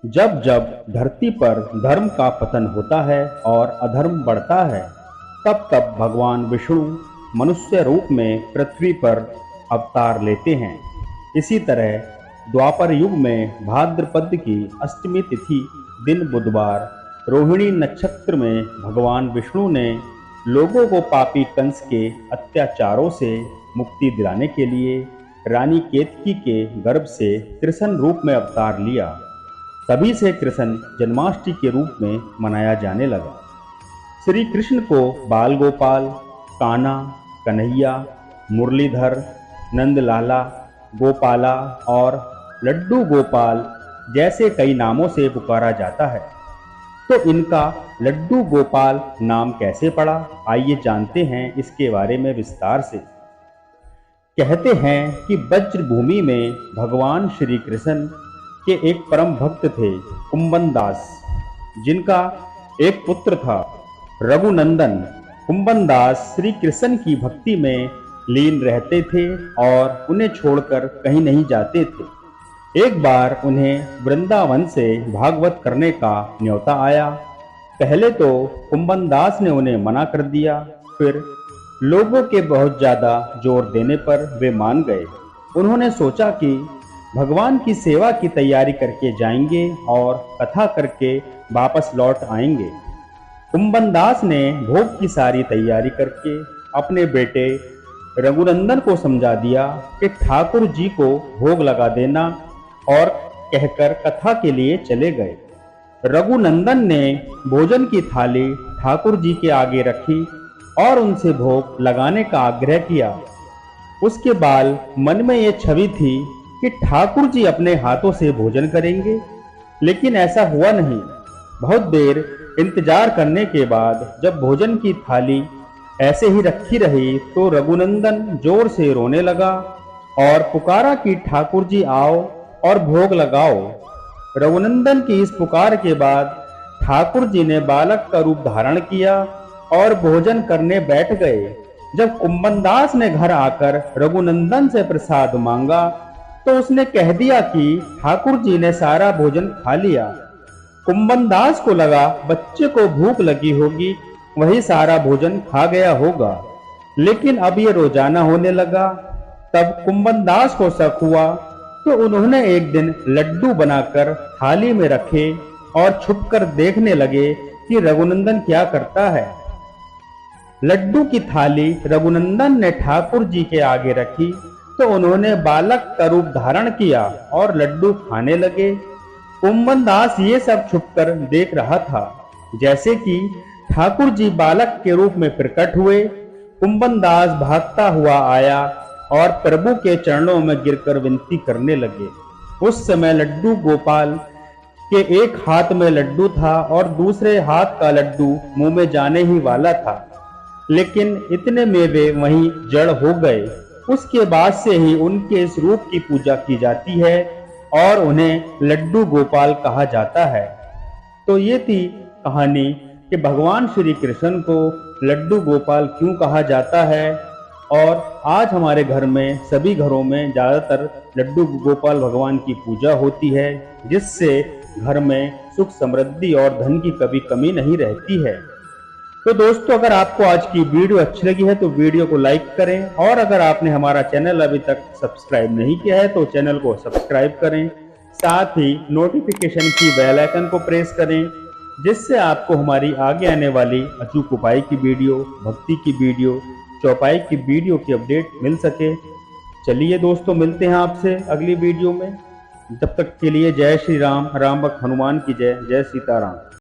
जब जब धरती पर धर्म का पतन होता है और अधर्म बढ़ता है, तब तब भगवान विष्णु मनुष्य रूप में पृथ्वी पर अवतार लेते हैं। इसी तरह द्वापर युग में भाद्रपद की अष्टमी तिथि दिन बुधवार रोहिणी नक्षत्र में भगवान विष्णु ने लोगों को पापी कंस के अत्याचारों से मुक्ति दिलाने के लिए रानी केतकी के गर्भ से कृष्ण रूप में अवतार लिया। तभी से कृष्ण जन्माष्टमी के रूप में मनाया जाने लगा। श्री कृष्ण को बाल गोपाल, कान्हा, कन्हैया, मुरलीधर, नंदलाला, गोपाला और लड्डू गोपाल जैसे कई नामों से पुकारा जाता है। तो इनका लड्डू गोपाल नाम कैसे पड़ा, आइए जानते हैं इसके बारे में विस्तार से। कहते हैं कि ब्रज भूमि में भगवान श्री कृष्ण के एक परम भक्त थे, कुंभन दास, जिनका एक पुत्र था रघुनंदन। कुंभन दास श्री कृष्ण की भक्ति में लीन रहते थे और उन्हें छोड़कर कहीं नहीं जाते थे। एक बार उन्हें वृंदावन से भागवत करने का न्योता आया। पहले तो कुंभन दास ने उन्हें मना कर दिया, फिर लोगों के बहुत ज्यादा जोर देने पर वे मान गए। उन्होंने सोचा कि भगवान की सेवा की तैयारी करके जाएंगे और कथा करके वापस लौट आएंगे। कुंभन दास ने भोग की सारी तैयारी करके अपने बेटे रघुनंदन को समझा दिया कि ठाकुर जी को भोग लगा देना, और कहकर कथा के लिए चले गए। रघुनंदन ने भोजन की थाली ठाकुर जी के आगे रखी और उनसे भोग लगाने का आग्रह किया। उसके बाद मन में ये छवि थी कि ठाकुर जी अपने हाथों से भोजन करेंगे, लेकिन ऐसा हुआ नहीं। बहुत देर इंतजार करने के बाद जब भोजन की थाली ऐसे ही रखी रही तो रघुनंदन जोर से रोने लगा और पुकारा कि ठाकुर जी आओ और भोग लगाओ। रघुनंदन की इस पुकार के बाद ठाकुर जी ने बालक का रूप धारण किया और भोजन करने बैठ गए। जब कुंभन दास ने घर आकर रघुनंदन से प्रसाद मांगा तो उसने कह दिया कि ठाकुर जी ने सारा भोजन खा लिया। कुंभन दास को लगा बच्चे को भूख लगी होगी, वही सारा भोजन खा गया होगा, लेकिन अब ये रोजाना होने लगा। तब कुंभन दास को शक हुआ तो उन्होंने एक दिन लड्डू बनाकर थाली में रखे और छुपकर देखने लगे कि रघुनंदन क्या करता है। लड्डू की थाली रघुनंदन ने ठाकुर जी के आगे रखी तो उन्होंने बालक का रूप धारण किया और लड्डू खाने लगे। कुंभन दास ये सब छुपकर देख रहा था। जैसे कि ठाकुर जी बालक के रूप में प्रकट हुए, कुंभन दास भागता हुआ आया और प्रभु के चरणों में गिरकर विनती करने लगे। उस समय लड्डू गोपाल के एक हाथ में लड्डू था और दूसरे हाथ का लड्डू मुंह में जाने ही वाला था, लेकिन इतने में वे वहीं जड़ हो गए। उसके बाद से ही उनके इस रूप की पूजा की जाती है और उन्हें लड्डू गोपाल कहा जाता है। तो ये थी कहानी कि भगवान श्री कृष्ण को लड्डू गोपाल क्यों कहा जाता है। और आज हमारे घर में, सभी घरों में ज़्यादातर लड्डू गोपाल भगवान की पूजा होती है, जिससे घर में सुख समृद्धि और धन की कभी कमी नहीं रहती है। तो दोस्तों, अगर आपको आज की वीडियो अच्छी लगी है तो वीडियो को लाइक करें, और अगर आपने हमारा चैनल अभी तक सब्सक्राइब नहीं किया है तो चैनल को सब्सक्राइब करें। साथ ही नोटिफिकेशन की बेल आइकन को प्रेस करें, जिससे आपको हमारी आगे आने वाली अचूक उपाय की वीडियो, भक्ति की वीडियो, चौपाई की वीडियो की अपडेट मिल सके। चलिए दोस्तों, मिलते हैं आपसे अगली वीडियो में। जब तक के लिए जय श्री राम। राम भक्त हनुमान की जय। जय सीताराम।